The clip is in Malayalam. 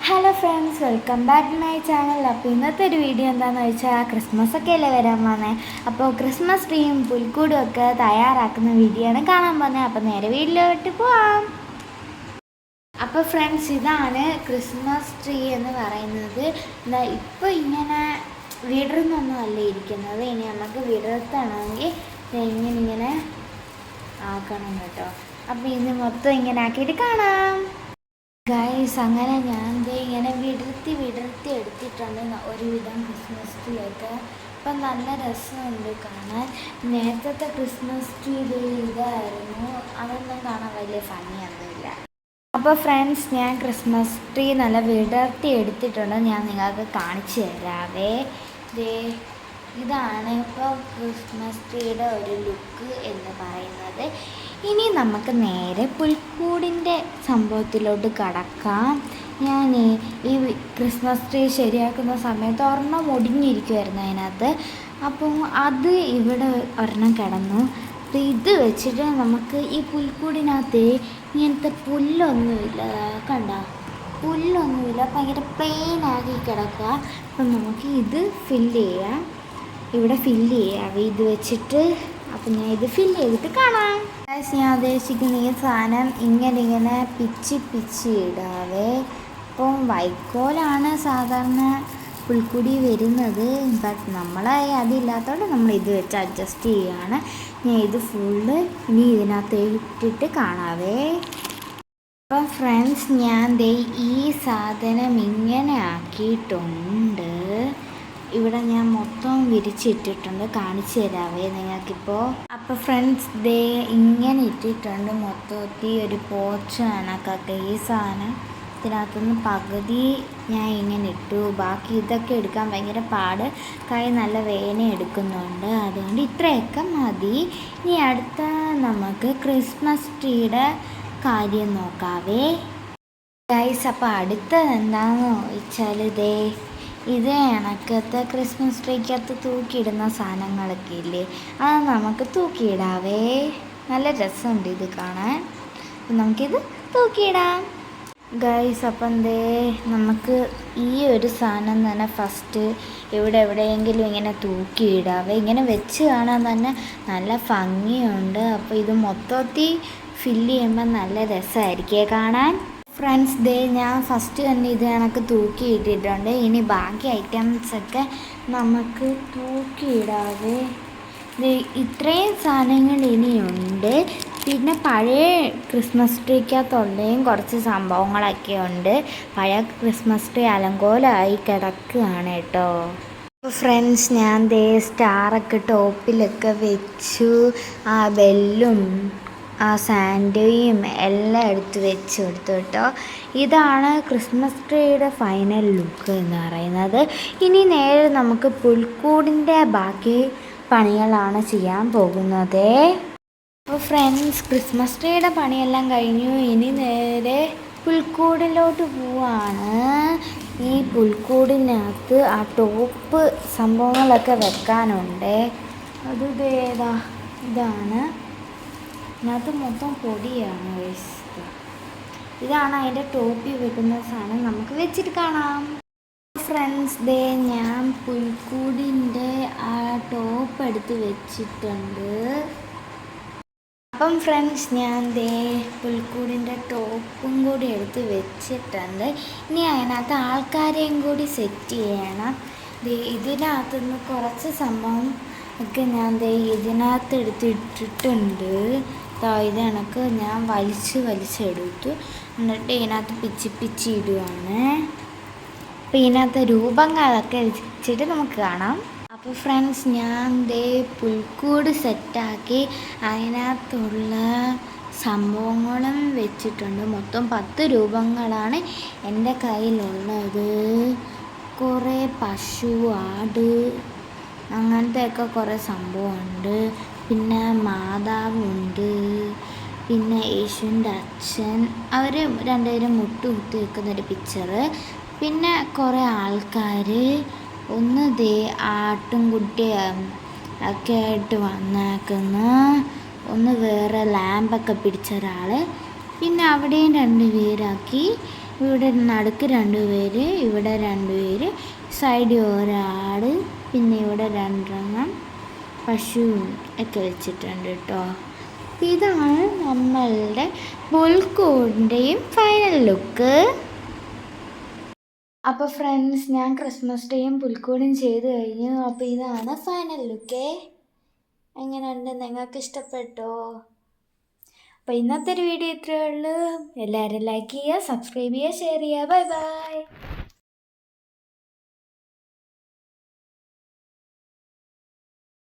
Hello friends, welcome back to my channel. അപ്പോൾ ഇന്നത്തെ ഒരു വീഡിയോ എന്താണെന്ന് വെച്ചാൽ ക്രിസ്മസ് ഒക്കെ അല്ലേ വരാൻ പോകുന്നത്. അപ്പോൾ ക്രിസ്മസ് ട്രീയും പുൽക്കൂടും ഒക്കെ തയ്യാറാക്കുന്ന വീഡിയോ ആണ് കാണാൻ പോകുന്നത്. അപ്പോൾ നേരെ വീട്ടിലോട്ട് പോവാം. അപ്പോൾ ഫ്രണ്ട്സ്, ഇതാണ് ക്രിസ്മസ് ട്രീ എന്ന് പറയുന്നത്. ഇപ്പോൾ ഇങ്ങനെ വിടർന്നൊന്നും അല്ല ഇരിക്കുന്നത്. ഇനി നമുക്ക് വിടർത്തണമെങ്കിൽ ഇങ്ങനെ ആക്കണം കേട്ടോ. അപ്പോൾ ഇത് മൊത്തം ഇങ്ങനെ ആക്കിയിട്ട് കാണാം ഗൈസ്. അങ്ങനെ ഞാൻ ഇങ്ങനെ വിടർത്തി എടുത്തിട്ടുണ്ട് ഒരുവിധം ക്രിസ്മസ് ട്രീ ഒക്കെ. അപ്പം നല്ല രസമുണ്ട് കാണാൻ. നേരത്തെ ക്രിസ്മസ് ട്രീ ഇതായിരുന്നു, അതൊന്നും കാണാൻ വലിയ ഭംഗിയൊന്നുമില്ല. അപ്പോൾ ഫ്രണ്ട്സ്, ഞാൻ ക്രിസ്മസ് ട്രീ നല്ല വിടർത്തി എടുത്തിട്ടുണ്ട്. ഞാൻ നിങ്ങൾക്ക് കാണിച്ചു തരാവേ. ഇതാണ് ഇപ്പോൾ ക്രിസ്മസ് ട്രീയുടെ ഒരു ലുക്ക് എന്ന് പറയുന്നത്. ഇനി നമുക്ക് നേരെ പുൽക്കൂടിൻ്റെ സംഭവത്തിലോട്ട് കടക്കാം. ഞാൻ ഈ ക്രിസ്മസ് ട്രീ ശരിയാക്കുന്ന സമയത്ത് ഒരെണ്ണം ഒടിഞ്ഞിരിക്കുമായിരുന്നു അതിനകത്ത്. അപ്പം അത് ഇവിടെ ഒരെണ്ണം കിടന്നു. അപ്പം ഇത് വെച്ചിട്ട് നമുക്ക് ഈ പുൽക്കൂടിനകത്ത് ഇങ്ങനത്തെ പുല്ലൊന്നുമില്ല, കണ്ട പുല്ലൊന്നുമില്ല, ഭയങ്കര പ്ലെയിൻ ആക്കി കിടക്കുക. അപ്പം നമുക്ക് ഇത് ഫില്ല് ചെയ്യാം, ഇവിടെ ഫില്ല് ചെയ്യാം ഇത് വെച്ചിട്ട്. അപ്പം ഞാൻ ഇത് ഫില്ല് ചെയ്തിട്ട് കാണാം. ഞാൻ ഉദ്ദേശിക്കുന്ന ഈ സാധനം ഇങ്ങനെ പിച്ചി ഇടാവേ. ഇപ്പം വൈക്കോലാണ് സാധാരണ പുൽക്കൂടി വരുന്നത്, ബട്ട് അതില്ലാത്തതുകൊണ്ട് നമ്മൾ ഇത് വെച്ച് അഡ്ജസ്റ്റ് ചെയ്യുകയാണ്. ഞാൻ ഇത് ഫുള്ള് ഇനി ഇതിനകത്ത് ഇട്ടിട്ട് കാണാവേ. അപ്പം ഫ്രണ്ട്സ്, ഞാൻ ഈ സാധനം ഇങ്ങനെ ആക്കിയിട്ടുണ്ട്. ഇവിടെ ഞാൻ മൊത്തം വിരിച്ചിട്ടിട്ടുണ്ട്, കാണിച്ചു തരാവേ നിങ്ങൾക്കിപ്പോൾ. അപ്പോൾ ഫ്രണ്ട്സ്, ഇങ്ങനെ ഇട്ടിട്ടുണ്ട് മൊത്തത്തിൽ ഒരു പോച്ച കണക്കൊക്കെ. ഈ സാധനം ഇതിനകത്തുനിന്ന് പകുതി ഞാൻ ഇങ്ങനെ ഇട്ടു. ബാക്കി ഇതൊക്കെ എടുക്കാൻ ഭയങ്കര പാട്, കൈ നല്ല വേദന എടുക്കുന്നുണ്ട്. അതുകൊണ്ട് ഇത്രയൊക്കെ മതി. ഇനി അടുത്ത നമുക്ക് ക്രിസ്മസ് ട്രീയുടെ കാര്യം നോക്കാവേ ഗൈസ്. അപ്പോൾ അടുത്തത് എന്താണെന്ന് ചോദിച്ചാൽ ഇത് കണക്കത്തെ ക്രിസ്മസ് ട്രീക്കകത്ത് തൂക്കിയിടുന്ന സാധനങ്ങളൊക്കെ ഇല്ലേ, അത് നമുക്ക് തൂക്കിയിടാവേ. നല്ല രസമുണ്ട് ഇത് കാണാൻ. നമുക്കിത് തൂക്കിയിടാം ഗൈസ്. അപ്പം നമുക്ക് ഈ ഒരു സാധനം തന്നെ ഫസ്റ്റ് എവിടെയെങ്കിലും ഇങ്ങനെ തൂക്കിയിടാവേ. ഇങ്ങനെ വെച്ച് കാണാൻ തന്നെ നല്ല ഭംഗിയുണ്ട്. അപ്പോൾ ഇത് മൊത്തത്തിൽ ഫില്ല് ചെയ്യുമ്പോൾ നല്ല രസമായിരിക്കേ കാണാൻ. ഫ്രണ്ട്സ്, ഞാൻ ഫസ്റ്റ് തന്നെ ഇത് കണക്ക് തൂക്കിയിട്ടിട്ടുണ്ട്. ഇനി ബാക്കി ഐറ്റംസൊക്കെ നമുക്ക് തൂക്കിയിടാതെ. ഇത്രയും സാധനങ്ങൾ ഇനിയുണ്ട്. പിന്നെ പഴയ ക്രിസ്മസ് ട്രീക്കകത്തുള്ളയും കുറച്ച് സംഭവങ്ങളൊക്കെ ഉണ്ട്. പഴയ ക്രിസ്മസ് ട്രീ അലങ്കോലമായി കിടക്കുകയാണ് കേട്ടോ. അപ്പോൾ ഫ്രണ്ട്സ്, ഞാൻ സ്റ്റാറൊക്കെ ടോപ്പിലൊക്കെ വെച്ചു. ആ ബെല്ലും ആ സാൻഡയും എല്ലാം എടുത്ത് വെച്ച് കൊടുത്തു കേട്ടോ. ഇതാണ് ക്രിസ്മസ് ട്രീയുടെ ഫൈനൽ ലുക്ക് എന്ന് പറയുന്നത്. ഇനി നേരെ നമുക്ക് പുൽക്കൂടിൻ്റെ ബാക്കി പണികളാണ് ചെയ്യാൻ പോകുന്നത്. അപ്പോൾ ഫ്രണ്ട്സ്, ക്രിസ്മസ് ട്രീയുടെ പണിയെല്ലാം കഴിഞ്ഞു. ഇനി നേരെ പുൽക്കൂടിലോട്ട് പോവാണ്. ഈ പുൽക്കൂടിനകത്ത് ആ ടോപ്പ് സംഭവങ്ങളൊക്കെ വെക്കാനുണ്ട്. അത് ഇതാണ്. ഇതിനകത്ത് മൊത്തം പൊടിയാണ്. ഇതാണ് അതിൻ്റെ ടോപ്പിൽ വെക്കുന്ന സാധനം. നമുക്ക് വെച്ചിട്ട് കാണാം. ഫ്രണ്ട്സ്, ഞാൻ പുൽക്കൂടിൻ്റെ ആ ടോപ്പ് എടുത്ത് വെച്ചിട്ടുണ്ട്. അപ്പം ഫ്രണ്ട്സ്, ഞാൻ പുൽക്കൂടിൻ്റെ ടോപ്പും കൂടി എടുത്ത് വെച്ചിട്ടുണ്ട്. ഇനി അതിനകത്ത് ആൾക്കാരെയും കൂടി സെറ്റ് ചെയ്യണം. ഇതിനകത്തുനിന്ന് കുറച്ച് സംഭവം ഒക്കെ ഞാൻ ഇതിനകത്ത് എടുത്തിട്ടിട്ടുണ്ട്. ഇത് കണക്ക് ഞാൻ വലിച്ചെടുത്തു. എന്നിട്ട് ഇതിനകത്ത് പിച്ചി ഇടുകയാണ്. അപ്പോൾ ഇതിനകത്ത് രൂപങ്ങളൊക്കെ വെച്ചിട്ട് നമുക്ക് കാണാം. അപ്പോൾ ഫ്രണ്ട്സ്, ഞാൻ പുൽക്കൂട് സെറ്റാക്കി അതിനകത്തുള്ള സംഭവങ്ങളും വെച്ചിട്ടുണ്ട്. മൊത്തം 10 രൂപങ്ങളാണ് എൻ്റെ കയ്യിലുള്ളത്. കുറേ പശു, ആട്, അങ്ങനത്തെയൊക്കെ കുറേ സംഭവമുണ്ട്. പിന്നെ മാതാവുണ്ട്, പിന്നെ യേശുവിൻ്റെ അച്ഛൻ, അവർ രണ്ടുപേരും മുട്ടുകുത്തി വെക്കുന്നൊരു പിക്ചറ്. പിന്നെ കുറേ ആൾക്കാർ, ഒന്ന് ആട്ടുംകുട്ടിയും ഒക്കെ ആയിട്ട് വന്നേക്കുന്ന, ഒന്ന് വേറെ ലാമ്പൊക്കെ പിടിച്ച ഒരാൾ, പിന്നെ അവിടെയും 2 പേരാക്കി ഇവിടെ നടുക്ക് 2 പേര്, ഇവിടെ 2 പേര്, സൈഡിൽ ഒരാൾ, പിന്നെ ഇവിടെ 2 പശു ഒക്കെ വെച്ചിട്ടുണ്ട് കേട്ടോ. ഇതാണ് നമ്മളുടെ പുൽക്കൂടിൻ്റെയും ഫൈനൽ ലുക്ക്. അപ്പോൾ ഫ്രണ്ട്സ്, ഞാൻ ക്രിസ്മസ് ഡേയും പുൽക്കൂടും ചെയ്ത് കഴിഞ്ഞു. അപ്പോൾ ഇതാണ് ഫൈനൽ ലുക്കേ. എങ്ങനെയുണ്ട്? നിങ്ങൾക്ക് ഇഷ്ടപ്പെട്ടോ? അപ്പോൾ ഇന്നത്തെ ഒരു വീഡിയോ ഇത്രയേ ഉള്ളൂ. എല്ലാവരും ലൈക്ക് ചെയ്യുക, സബ്സ്ക്രൈബ് ചെയ്യുക, ഷെയർ ചെയ്യുക. Bye bye.